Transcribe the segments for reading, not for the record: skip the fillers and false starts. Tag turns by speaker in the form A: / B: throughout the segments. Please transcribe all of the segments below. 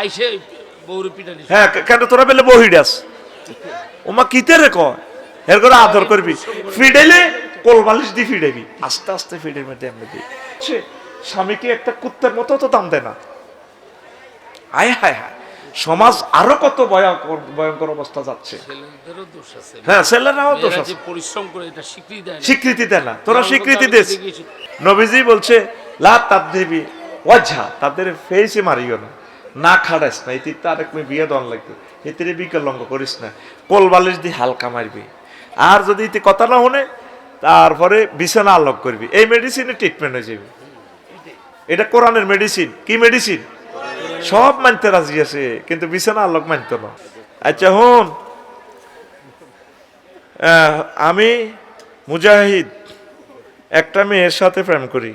A: আইসে বউরে পিটানি।
B: হ্যাঁ কেন তোরা বেলে বহিডাস ওমা কিতে রে কয় এর করে আদর করবি ফিডাইলে কোল বালিশ দিয়ে ফিডাইবি আস্তে আস্তে ফিডের মধ্যে এমনি দিই স্বামীকে একটা কুত্তার মতো তো দাম দেয় না। আয় হায় হায় সমাজ আরো কত ভয়ঙ্কর ভয়ঙ্কর অবস্থা যাচ্ছে।
A: ছেলেদেরও দোষ আছে।
B: হ্যাঁ ছেলেরাও দোষ
A: মেয়েরা
B: আছে,
A: যে পরিশ্রম করে এটা স্বীকৃতি দেয় না।
B: স্বীকৃতি দেয় না। তোরা
A: যেমন
B: স্বীকৃতি
A: আমি
B: দিস।
A: দেখেছি।
B: নবীজি বলছে লা তাদরিবি ওয়াজহা, তাদের ফেসে মারিও না, না খাড়াস না, এটি তো আরেক মেয়ে বিয়ে দন লাগবে, এতে বিকলঙ্গ করিস না, কোল বালিশ দিয়ে হালকা মারবি। আর যদি এতে কথা না শুনে তারপরে বিছানা আলোক করবি। এই মেডিসিনে ট্রিটমেন্ট হয়ে যাবে। এটা কোরআনের মেডিসিন। কি মেডিসিন? সব মানতে রাজি আছে কিন্তু বিছানা আলোক মানতো না। আচ্ছা হুন, আমি মুজাহিদ একটা মেয়ের সাথে প্রেম করি।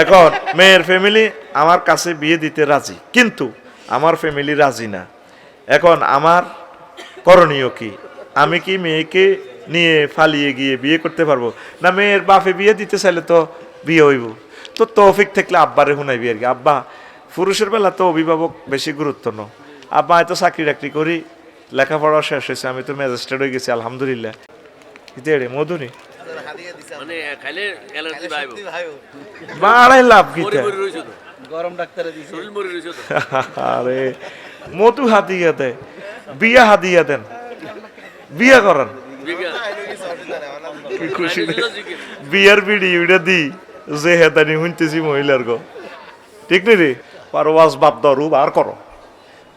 B: এখন মেয়ের ফ্যামিলি আমার কাছে বিয়ে দিতে রাজি, কিন্তু আমার ফ্যামিলি রাজি না। এখন আমার করণীয় কি? আমি কি মেয়েকে নিয়ে ফালিয়ে গিয়ে বিয়ে করতে পারবো, না মেয়ের বাপে বিয়ে দিতে চাইলে তো বিয়ে হইব? তো তৌফিক থাকলে আব্বারে শুনাইবি আর কি। আব্বা পুরুষের বেলা তো অভিভাবক বেশি গুরুত্ব ন। আব্বা হয়তো চাকরি টাকরি করি, লেখাপড়া শেষ হয়েছে, আমি তো ম্যাজিস্ট্রেট হয়ে গেছি আলহামদুলিল্লাহ। মধুনি
A: মানে খাইলে অ্যালার্জি ভাইবো।
B: বাড়াই লাভ কি
A: গরম ডাক্তারে দিছে, শরীর মরে রইছে তো।
B: আরে মধু হাদিয়া দেয়, বিয়া হাদিয়া দেন, বিয়া করান। কি খুশি রে। বিয়ার বিড়ি উড়ে দি যে হেতানি শুনতেছি মহিলার গো, ঠিক নি রে? পারওয়াজ বাপ দাও, রু বার করো,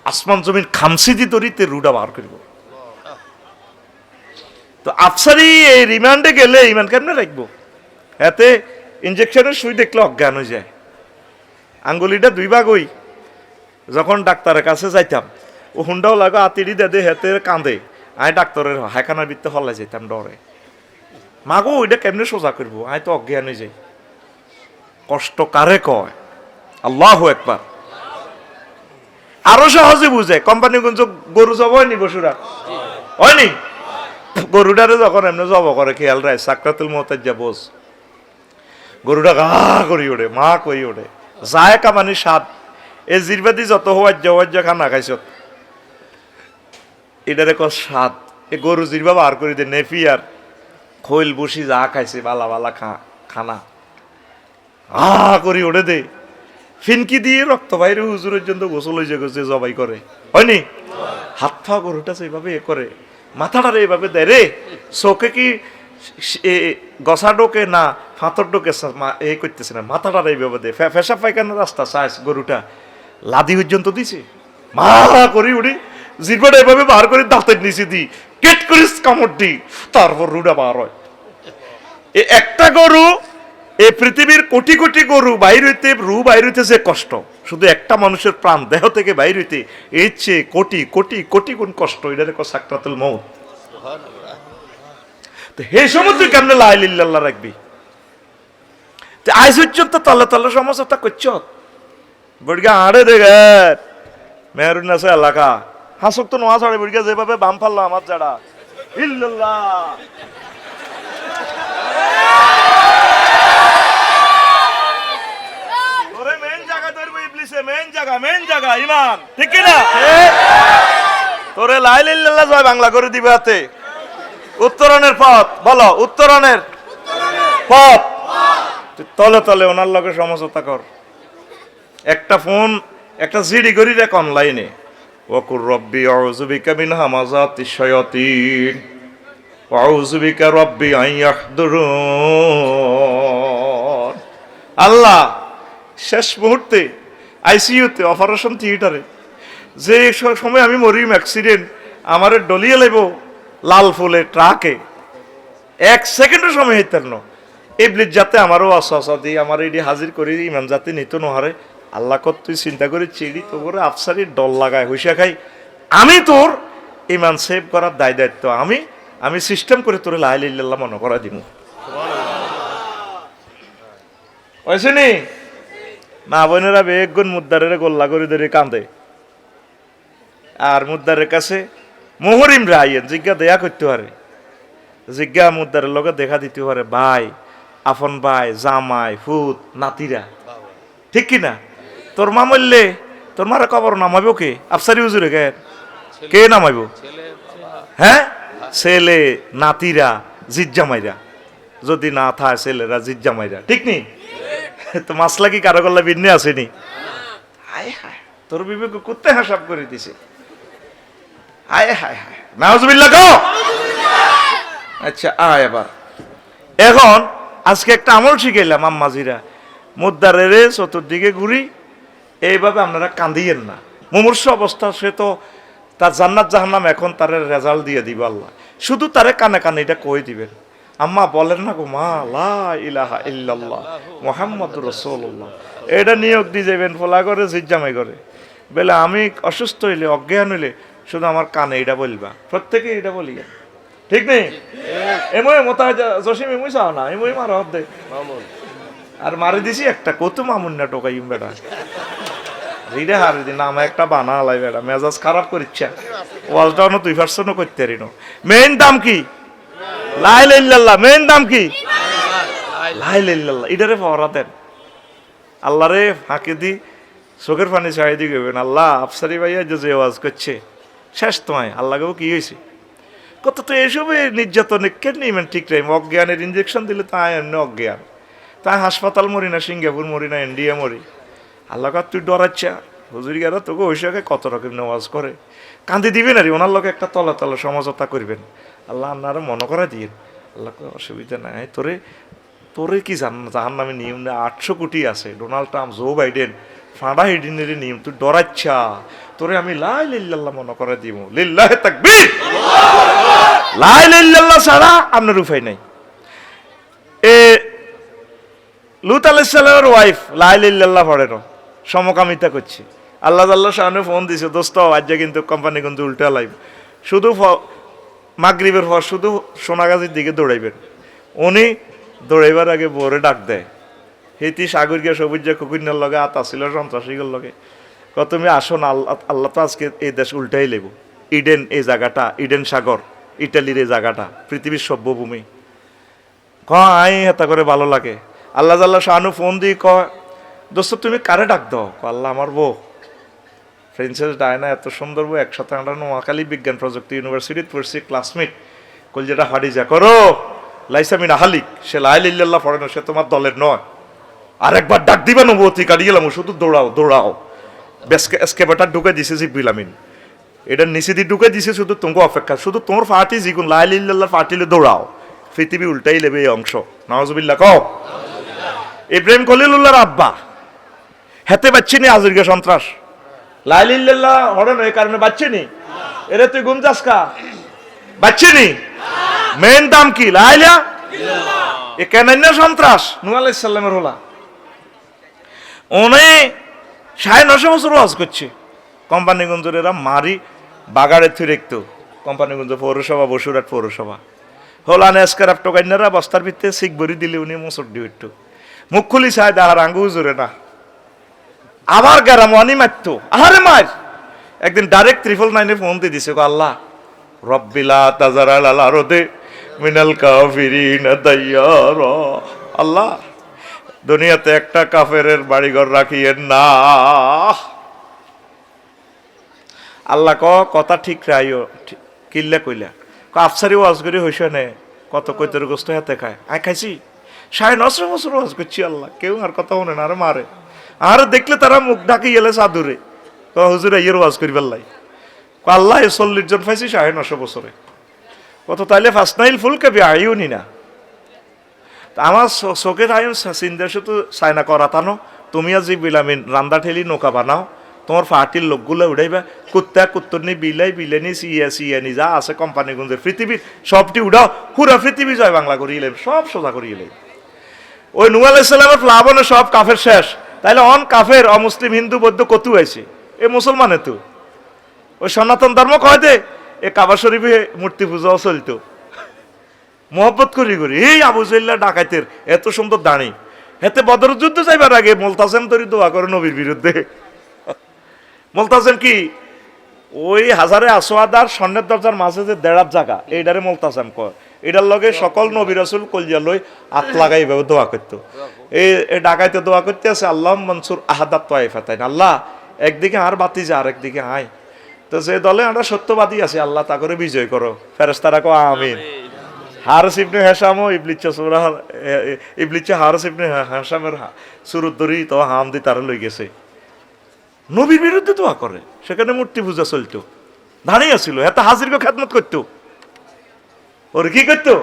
B: আসমান জমিন খামসি দি তরিতে রুডা বার করব। তো আফসারি এই রিমান্ডে গেলে ইমান কেমনে রাখবো? এতে ইঞ্জেকশনের সুই দেখলে অজ্ঞান হয়ে যায়। আঙ্গুলিটা দুই ভাগ হই। যখন ডাক্তারের কাছে যাইতাম ও হুন্ডাও লাগো আতিড়ি দে হেতে কাঁদে, আমি ডাক্তারের হাইখানার ভিত্তে হল্লাই যাইতাম ডরে। মাগো ওইটা কেমনে সোজা করবো, আমি তো অজ্ঞান হয়ে যাই। কষ্ট কারে কয়? আল্লাহু আকবার। আরো সহজে বুঝে কোম্পানিগঞ্জ গরু জব হয়নি বসুরা হয়নি, গরুটারে যখন এমনি জব করে খেয়াল রায় সাকরাতুল মুতাজ্জা বোঝ, গরুটা গা করি ওঠে, মা করি ওঠে, যায় কামানি স্বাদ। এ জিরবাদি যত হওয়াজ্য খানা খাইছ এটারে ক স্বাদ। এ গরু জিরবা বার করে দে নেফি আর খৈল বসি যা খাইছে বালা বালা খানা আ করি ওঠে দে, ফিনকি দিয়ে রক্ত বাইরে হুজুরের জন্য গোসল হয়ে যে জবাই করে হয়নি। হাত পা গরুটা সেইভাবে এ করে, মাথাটারে এইভাবে দেয় রে, চোখে কি গসা ডোকে না ফাঁতর ডোকে এ করতেছে না, মাথাটারে এইভাবে দেয়। ফেসা পায়খানার রাস্তা চাইস গরুটা লাদি পর্যন্ত দিছে, মা করি উড়ি জিরবাটা এভাবে বার করে দাঁতের নিচে দি কেট করিস কামড় দি, তারপর রুটা বার হয়। এ একটা গরু, এই পৃথিবীর কোটি কোটি গরু বাইর হইতে, রু বাইর হইতে যে কষ্ট, শুধু একটা মানুষের প্রাণ দেহ থেকে বাইর হইতে এর চেয়ে কোটি কোটি কোটি গুণ কষ্ট। এটারে কো সাকরাতুল মউত। তো হে সময় তুই কেমনে লা ইলাহা ইল্লাল্লাহ রাখবি? তো আইস পর্যন্ত তলে তলে সমস্যাটা করছ বড়গা আড়ে দেখে মেহরুন আছে এলাকা হাসক তো নোয়া ছড়ে বড়গা যেভাবে বাম ফাললো আমার যারা ইল্লাল্লাহ। মেন জায়গা ইমান ঠিক না? তোরে লা ইলাহা ইল্লাল্লাহ জয় বাংলা করে দিবে হাতে। উত্তরণের পথ বলো, উত্তরণের পথ। তলে তলে ওনার লগে সমঝোতা কর। একটা ফোন একটা জিডি করি রাখ অনলাইনে, ওয়াকুর রব্বি আউযু বিকা মিন হামাযাতিশ শায়াতিন ওয়া আউযু বিকা রব্বি আন ইয়াহদুরুন। আল্লাহ শেষ মুহূর্তে আইসিইউতে অপারেশন থিয়েটারে যে সময় আমি মরিম অ্যাক্সিডেন্ট, আমারে ডলিয়ে লাইব লাল ফুলে ট্রাকে, এক সেকেন্ডের সময় হইতেন না। ইবলিস যাতে আমারও আশা দিয়ে আমার এটি হাজির করি ইমান যাতে নিত নহারে। আল্লাহ কত তুই চিন্তা করে চিড়ি তো করে আফসারি ডল লাগায় হুইসা খাই। আমি তোর ইমান সেভ করার দায় দায়িত্ব আমি সিস্টেম করে তোর লা ইলাহা ইল্লাল্লাহ মনে করা দিব। হয়েছে নি? মা বোনেরা বেগুন মুদ্দারের গোল্লা করে ধরে কান্দে, আর মুদ্দারের কাছে মোহরিম রাইয়েন জিজ্ঞা দেয়া করতে পারে, জিজ্ঞা মুদ্দারের লগে দেখা দিতে পারে ভাই, আফন ভাই, জামাই, ফুত, নাতিরা, ঠিক কিনা? তোর মা মরলে তোর মারা কবর নামাইব কে? আফসারি হুজুরে কে নামাইব? হ্যাঁ, ছেলে নাতিরা জিজ্জামাইরা, যদি না থাকে ছেলেরা জিজ্জামাইরা, ঠিক নি? তো মাসলা কি কারো গল্লা ভিন্ন আসেনি? হায় হায়, তোর বিবেক কুত্তে হাসাব করে দিছে। হায় হায় হায়, নাউজুবিল্লাহ গো। আচ্ছা আয় এবার, এখন আজকে একটা আমল শিখাইলাম আম্মাজিরা, মুদ্দারের চতুর্দিকে ঘুরি, এইভাবে আপনারা কান্দিয়েন না। মুমূর্ষ অবস্থা, সে তো তার জান্নাত জাহান্নাম এখন তার রেজাল্ট দিয়ে দিব আল্লাহ, শুধু তারে কানে কানে এটা কই দিবেন, আম্মা বলেন না গো মা লা ইলাহা ইল্লাল্লাহ মুহাম্মাদুর রাসূলুল্লাহ, এটা নিয়োগ দিয়ে যাবেন ফলা করে জিজ্জামাই করে বেলা আমি অসুস্থ হইলে অজ্ঞান হইলে শুধু আমার কানে এটা বলবা, প্রত্যেকে এটা বলি, ঠিক নেই? এমই মোতা জসিম এমই চাও না, এমই মার দে আর মারি দিছি একটা কত মামুন না টোকাইম বেটা রিডে হারি দিন নামে একটা বানা আলাই বেটা, মেজাজ খারাপ করিচ্ছে, ওয়ালটাও 2% করতে পারি না। মেইন দাম কি? লা ইলাহা ইল্লাল্লাহ। মেইন দাম কি? লা ইলাহা ইল্লাল্লাহ। এটারে পহরা দেন, আল্লাহরে ফাঁকে দি চোখের পানি ছাড়াই দিয়ে গেবেন, আল্লাহ আফসারি ভাইয়া যে আওয়াজ করছে শেষ তোমায়, আল্লাহকেও কি হয়েছে কত, তো এসবে নির্যাতনে কেন নিবেন ঠিক টাইম, অজ্ঞানের ইঞ্জেকশন দিলে তা এমনি অজ্ঞান, তাই হাসপাতাল মরি না, সিঙ্গাপুর মরি না, ইন্ডিয়া মরি, আল্লাহ তুই ডরাচ্ছা হুজুরি গেল তোকে ওই সঙ্গে কত রকম নামাজ করে কান্দি দিবেন আর ওনার লোক একটা তলা তলা সমঝোতা করবেন, আল্লাহ আপনারা মনে করে দিয়েন, আল্লাহ অসুবিধা নাই, তোরে তোরে কি জাহান নামে নিয়ম না 800 কোটি আছে, ডোনাল্ড ট্রাম্প, জো বাইডেন, ফাঁড়া হিডিনের নিয়ম, তুই ডরাচ্ছা, তোরে আমি লা ইলাহা ইল্লাল্লাহ মনে করে দিব, লিল্লাহি তাকবীর, লা ইলাহা ইল্লাল্লাহ ছাড়া আপনার উপায় নাই। এ লুত আলাইহিস সালামের ওয়াইফ লা ইলাহা ইল্লাল্লাহ পড়ে না, সমকামিতা করছে, আল্লাহ আল্লাহ সামনে ফোন দিছে, দোস্ত আজ কিন্তু কোম্পানি কিন্তু উল্টা লাইভ, শুধু মাগরিবের পর শুধু সোনাগাছির দিকে দৌড়াইবেন, উনি দৌড়াইবার আগে বোরে ডাক দেয়, হেতি সাগর গিয়া সবুজ কুকুরনার লগে আত আসিল সন্ত্রাসীগুলোর লগে, তুমি আসো না, আল্লাহ তো আজকে এই দেশ উল্টাই লেব, ইডেন এই জায়গাটা, ইডেন সাগর ইটালির এই জায়গাটা পৃথিবীর সভ্যভূমি, আই হেতা করে ভালো লাগে, আল্লাহ আল্লাহ শাহানু ফোন দিয়ে কয় দোস্ত তুমি কারে ডাক দাও, আল্লাহ আমার বউ প্রিন্সেস ডায়না, এত সুন্দর বউ, একসাথে আমরা নোয়াখালী বিজ্ঞান প্রযুক্তি ইউনিভার্সিটিতে পড়ছি, ক্লাসমেট, কল যেটা হারিজা করো লাইসামিন আহালিক, সে লা ইলাহা ইল্লাল্লাহ পড়ে না, সে তোমার দলের নয়, আরেকবার ডাক দিবেন নবুয়তি কাটি গেলাম, শুধু দৌড়াও দৌড়াও, এসকেভেটার ঢুকে দিছে জিব্রিল, এটার নিচে দিয়ে ঢুকে দিছে, শুধু তোমাকে অপেক্ষা, শুধু তোমার পার্টি যিগুন লা ইলাহা ইল্লাল্লাহ পার্টিলে দৌড়াও, পৃথিবী উল্টাই লেবে এই অংশ, নাউজুবিল্লাহ কও। ইব্রাহিম খলিলুল্লাহর আব্বা হেতে বাচ্চি নি আজকে সন্ত্রাস, লা ইলাহা ইল্লাল্লাহ হরে না, এই কারণে বাচ্চি নি, এরে তুই গুনজাস কা বাচ্চি নি, মেন দাম কি লা ইলাহা ইল্লাল্লাহ, এ কেন সন্ত্রাস নূহ আলাইহিস সালামের হলা, উনি 950 বছর ওয়াজ করছে, কোম্পানিগঞ্জের এরা মারি বাগাড়ে থুই রেখতো, কোম্পানিগঞ্জ পৌরসভা, বসুরহাট পৌরসভা, হোলান এসকারাপ টোকাইনারা বস্তার ভিতরে শিখ ভরি দিলে উনি মুসর দিয়ে উঠতো, মুখ খুলি চায় দাহার আঙ্গু জোরে না, আবার গেরাম অনি মারতো, আহারে মার, একদিন ডাইরেক্ট 999 ফোন দিয়ে দিছে, আল্লাহ রব্বিলা তাজারাল আল আরদে মিনাল কাফিরিনা দাইয়ারা, আল্লাহ দুনিয়াতে একটা কাফেরের বাড়িঘর রাখিয়েন না, আল্লাহ কথা ঠিক রাইও, কিল্লা কইলা আফসারি ওয়াজ করি হইস নে, কত কৈতর গোস্ত হাতে খায়, আয় খাইছি 950 বছর ওয়াজ করছি, আল্লাহ কেউ আর কথা শুনে না, আর মারে, আর দেখলে তারা মুখ ঢাকি গেলে চাদুরে, হুজুর ইয়ের ওয়াজ করি পাল্লাই, আল্লাহ 40 জন পাইছি 950 বছরে, কত তাইলে ফার্স্ট নাইল ফুল কেবি আইও নি না, আমার চোখে আইন চিন্তা শুধু চায়না করা তানো, তুমি আজ বিলামিন রান্দা ঠেলি নৌকা বানাও, তোমার পার্টির লোকগুলো উঠাইবা, কুত্তা কুত্তরনি বিলাই বিলেনি সিয়ানি যা আছে কোম্পানিগঞ্জের পৃথিবীর সবটি উঠাও, পুরা পৃথিবী জয় বাংলা করিয়ে সব সোজা করিয়ে ওই নূহ আলাইহিস সালামের প্লাবনে সব কাফের শেষ, তাইলে অন কাফের অমুসলিম হিন্দু বৌদ্ধ কত হয়েছে, এ মুসলমানে তো ওই সনাতন ধর্ম কয় দে, এ কাবা শরীফে মূর্তি পূজাও চলতো, মোহব্বত করি করি, এই আবু জাহল ডাকাইতের এত সুন্দর দাঁড়ি, হেতে বদর যুদ্ধ যাইবার আগে মুলতাসেম তরি দোয়া করে নবীর বিরুদ্ধে, মুলতাসেম কি ওই হাজারে আসওয়াদার স্বর্ণের দরজার মাঝে যে দেড়ার জায়গা, এইটারে মুলতাসেম কয়, এটার লগে সকল নবী রাসূল কলজিয়া লই হাত লাগাই এভাবে দোয়া করতো, এই ডাকাইতে দোয়া করতে আছে, আল্লাহ মনসুর আহাদাত তাইফাতাইন, আল্লাহ একদিকে আর বাতি যা, আর একদিকে আয়। তো যে দলে আমরা সত্যবাদী আছি, আল্লাহ তা করে বিজয় করো, ফেরেশতারা কো আমিন। হারিস ইবনে হিশামও ইবলিচ্ছা হারিস ইবনে হিশামের সুরত ধরি তো হাম দি তারা লই গেছে, নবীর বিরুদ্ধে দোয়া করে। সেখানে মূর্তি পূজা চলতো, দাঁড়িয়ে ছিল, এত হাজিরকে খেদমত করতো। ওর কি করতো?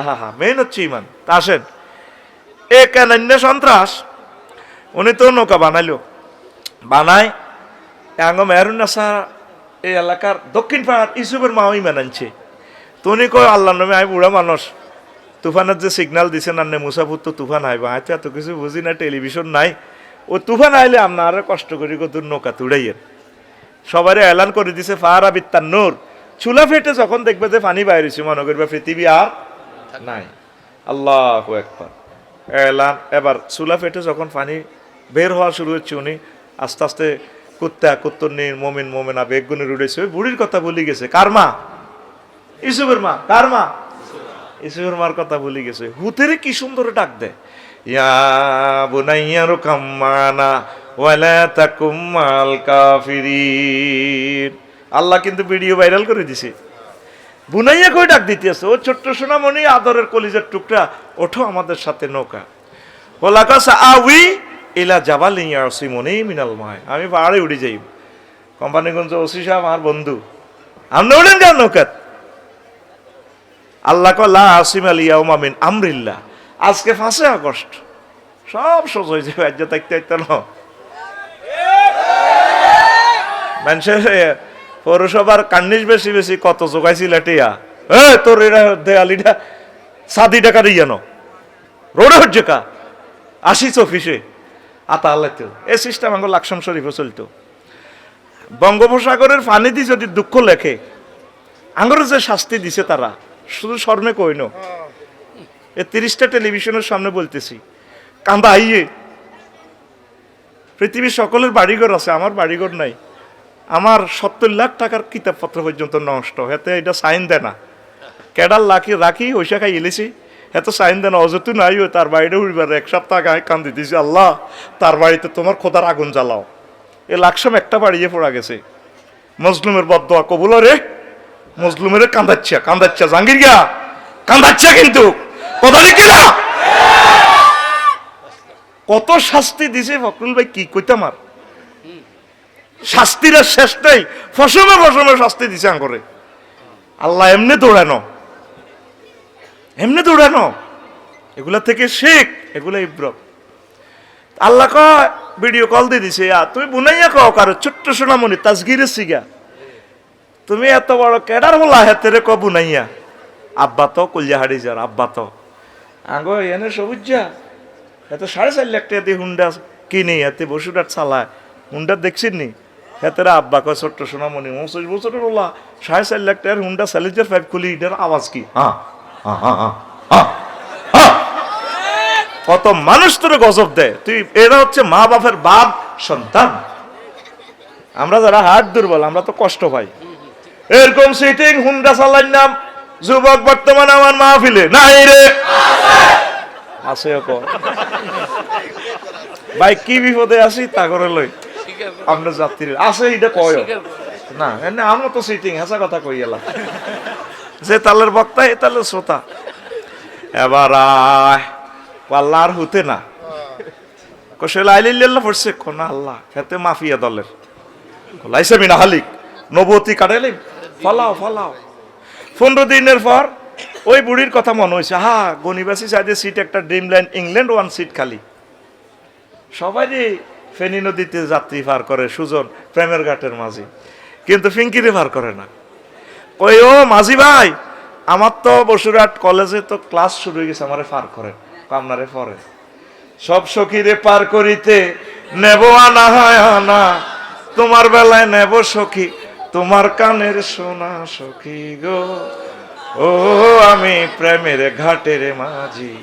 B: হা মেন হচ্ছে ইমান। তা আসেন, এ কেনান্য সন্ত্রাস, উনি তো নৌকা বানাইলো, বানায় আঙ্গ মেহরুন্নাসা এই এলাকার দক্ষিণ পাড়ার ইসুফের মাও ইমান আনছে। তো উনি কয় আল্লাহ নামে, আমি বুড়া মানুষ, তুফানের যে সিগন্যাল দিছে না মুসাফুর তো তুফান আইব, হয়তো এত কিছু বুঝি না, টেলিভিশন নাই, ও তুফান আইলে আপনারা কষ্ট করি কত নৌকা তুড়াইয়ের। সবাই এলান করে দিছে ফারা বিত্তার নূর, চুলা ফেটে যখন দেখবে যে পানি বাইরেছে মনে করবে পৃথিবী আর নাই। আল্লাহু আকবার এলান। এবার চুলা ফেটে যখন পানি বের হওয়া শুরু হচ্ছে, উনি আস্তে আস্তে কুত্তর মোমেন মোমেনা বেগুনে উড়েছে। ওই বুড়ির কথা ভুলে গেছে। কার মা? ইসুফের মা। কার মা? ইসুফের মার কথা ভুলে গেছে। হুতেরে কি সুন্দর ডাক দেয়, ইয়া বুনাইয়া রুকাম মানা ওয়ালা তাকুম মাল কাফিরিন। আল্লাহ কিন্তু ভিডিও ভাইরাল করে দিছে। বুনাইয়া কই ডাক দিতে আছে, ও ছোট্ট সোনামণি, আদরের কলিজার টুকরা, ওঠো আমাদের সাথে নৌকা। ওলাকাসা আউই ইলা জাবালিন ইয়াসিমুনি মিনাল মায়। আমি পাহাড়ে উড়ে যাই। কোম্পানিগঞ্জ ওসি সাহেব আমার বন্ধু, আপনি উড়েন কেন নৌকাত? আল্লাহ লা আসিম আল ইয়াউমা মিন আমরিল্লাহ। আজকে 5 আগস্ট, সব সোজ হয়ে যাবে। আজ থাকতে থাকতে ন মানুষের পৌরসভার কান্নিস বেশি বেশি কত জোগাইছিল টিয়া, তোর এরা দেয়ালিটা 7 টাকা দিয়ে জানো রোডে হচ্ছে কা 80 অফিসে আতা আল্লাহ। এই সিস্টেম আমার লাকসাম শরীফে চলতো। বঙ্গোপসাগরের পানি দিয়ে যদি দুঃখ লেখে, আঙ্গরে যে শাস্তি দিছে তারা শুধু স্মরণে কইন। এ 30টা টেলিভিশনের সামনে বলতেছি, কান্দা আইয়ে। পৃথিবীর সকলের বাড়িঘর আছে, আমার বাড়িঘর নাই। আমার 70 লাখ টাকার কিতাবপত্র পর্যন্ত নষ্ট। হেতে এটা সাইন দেয় না, কেডার রাখি ওইসা খাই এলেছি, এত সাইন দেয় না। অযথু নাই, ও তার বাড়িতে উড়বার 1 সপ্তাহ আগে কান্দি দিয়েছি, আল্লাহ তার বাড়িতে তোমার খোদার আগুন জ্বালাও। এ লাকসাম একটা বাড়িয়ে পড়া গেছে। মজলুমের বদদোয়া কবুল রে, মজলুমের কান্দাচ্ছা জাহাঙ্গীর গিয়া কান্দাচ্ছা, কিন্তু কথা কিনা কত শাস্তি দিছে ফখরুল ভাই, কি কইতাম আর। শাস্তির শেষ নেই, ফসমে ফসমে শাস্তি দিছে আঙ্গরে। আল্লাহ এমনি দৌড়ানো, এমনি দৌড়ানো, এগুলা থেকে শেখ, এগুলা ইব্রত। আল্লাহ কয় ভিডিও কল দিয়ে দিছে, তুমি বুনাইয়া কও কারো ছোট্ট সোনামণি তাজগিরের সিগা, তুমি এত বড় কেডার হলা হেতেরে ক বুনাইয়া। আব্বা তো কলিয়া হাড়ি যার, আব্বা তো আঙ্গ এনে সবুজা এত 4.5 লাখ টাকা দিয়ে হুন্ডা কিনে এতে বসুটার চালায়। হুন্ডা দেখছেন নি? হেতেরা আব্বা কয় ছোট্ট সোনামণি 29 বছরের হলা 4.5 লাখ টাকার হুন্ডা স্যালেঞ্জার 5 খুলি, এটার আওয়াজ কি? কত মানুষ তোরে গজব দেয়। তুই এরা হচ্ছে মা বাপের বাপ সন্তান। আমরা যারা হাত দুর্বল, আমরা তো কষ্ট পাই। এরকম সিটিং হুন্ডা চালাই নাম যুবক বর্তমানে আমার মাহফিলে নাই রে, আছে ভাই কি বিপদে আছি তা করে লই আপনার যাত্রী আছে, এটা কয় না এনে আমার তো সিটিং হাসা কথা কই এলা। যে তালের বক্তা এ তালের শ্রোতা। এবার আল্লাহর হতে না কষেল আইলিল্লাহ পড়ছে কোন আল্লাহ খেতে মাফিয়া দলের লাইসে মিনা হালিক নবতী কাটাইলে ফলাও ফলাও। 15 দিনের পর ওই বুড়ির কথা মনে হয়েছে, গনিবাসী সাইডে সিট একটা ড্রিম লাইন ইংল্যান্ড 1 সিট খালি। সবাই ফেনী নদীতে যাত্রী পার করে, সুজন প্রেমের ঘাটের মাঝি, কিন্তু ফিঙ্কিরে পার করে না। কই ও মাঝি ভাই, আমার তো বসুরহাট কলেজে তো ক্লাস শুরু হয়ে গেছে, আমারে পার করেন। আপনারে পরে সব সখীরে পার করিতে নেব আনা হয় আনা, তোমার বেলায় নেব সখী তোমার কানের সোনা সখী গো। ও আমি প্রেমের ঘাটের মাঝি,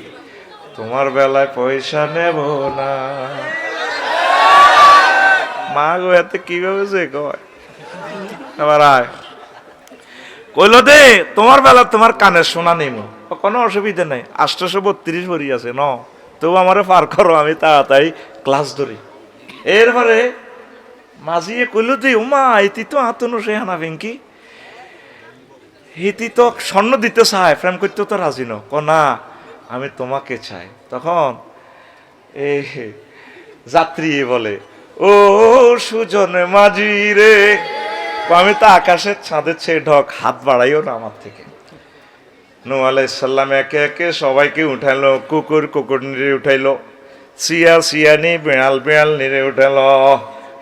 B: তোমার বেলায় পয়সা নেব না। মা গো এতে কিভাবে যে কয়। এবার আয় কইল দে তোমার বেলা তোমার কানের সোনা নেব, কোনো অসুবিধা নাই। 832 ভরি আছে ন, তবু আমারে পার করো, আমি তাড়াতাড়ি ক্লাস ধরি। এরপরে মাঝিয়ে কইল যে উমা এটি তো আতনো সে হানা ভেঙ্কি হিতি তো স্বর্ণ দিতে চায়, প্রেম করতে তো রাজি ন, না আমি তোমাকে চাই। তখন এই যাত্রী বলে, ও সুজন মাঝি রে, আমি তো আকাশের চাঁদের চেয়ে ঢক, হাত বাড়াইও না আমার থেকে। নূহ আলাইহিস সালাম একে একে সবাইকে উঠাইলো, কুকুর নিরে উঠাইলো, সিয়ানি বিড়াল নিরে উঠাইলো,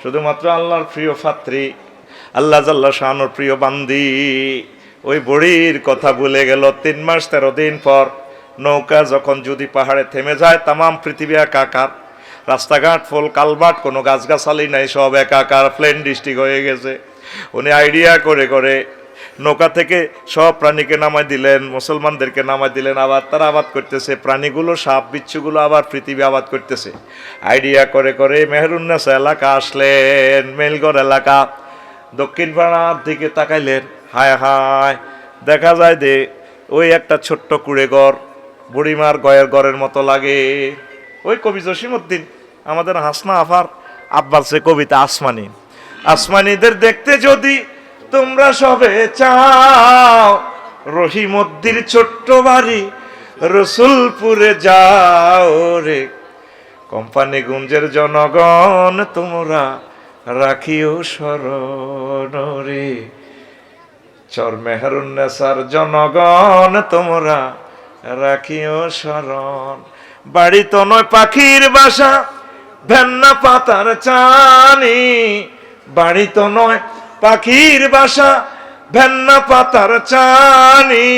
B: শুধুমাত্র আল্লাহর প্রিয় পাত্রী, আল্লাহ জাল্লা শানুর প্রিয় বান্দি ওই বুড়ির কথা ভুলে গেল। 3 মাস 13 দিন পর নৌকা যখন যদি পাহাড়ে থেমে যায়, তামাম পৃথিবী একাকার, রাস্তাঘাট ফুল কালভার্ট, কোনো গাছগাছালি নাই, সব একাকার, প্লেন ডিস্ট্রিক্ট হয়ে গেছে। উনি আইডিয়া করে করে নৌকা থেকে সব প্রাণীকে নামাই দিলেন, মুসলমানদেরকে নামাই দিলেন, আবার তারা আবাদ করতেছে, প্রাণীগুলো সাপ বিচ্ছুগুলো আবার পৃথিবী আবাদ করতেছে। আইডিয়া করে করে মেহেরুন্নেসা এলাকা আসলেন, মেলগড় এলাকা। দক্ষিণ পাড়ার দিকে তাকাইলেন, হায় হায়, দেখা যায় যে ওই একটা ছোট্ট কুড়ে ঘর, বুড়িমার ঘরের মতো লাগে। ওই কবি জসিমউদ্দিন, আমাদের হাসনা আফার আব্বাসে কবিতা আসমানিদের দেখতে যদি তোমরা সবে চাও, রহিমদ্দির ছোট্ট বাড়ি রসুলপুরে যাও রে, কোম্পানিগঞ্জের জনগণ তোমরা রাখিও স্মরণ রে, চর মেহেরুন্নেসার জনগণ তোমরা রাখিও স্মরণ। বাড়ি তো নয় পাখির বাসা, ভেন্না পাতার চানি, বাড়ি তো নয় পাখির বাসা, ভেন্না পাতার চানি,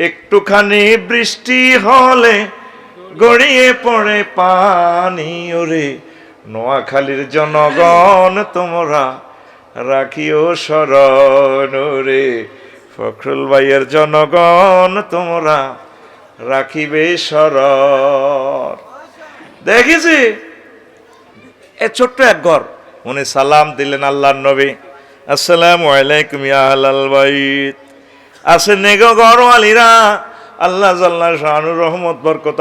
B: একটুখানি বৃষ্টি হলে গড়িয়ে পড়ে পানি ওরে, নোয়াখালীর জনগণ তোমরা রাখিও স্মরণ রে, ফখরুল ভাইয়ের জনগণ তোমরা রাখিবে স্মরণ। দেখেছি এ ছোট্ট এক ঘর, উনি সালাম দিলেন আল্লাহর নবী, আসসালামু আলাইকুম ইয়া আহলাল বাইত। আসেন নেগো ঘরওয়ালিরা, আল্লাহ জাল্লা শানুর রহমত বরকত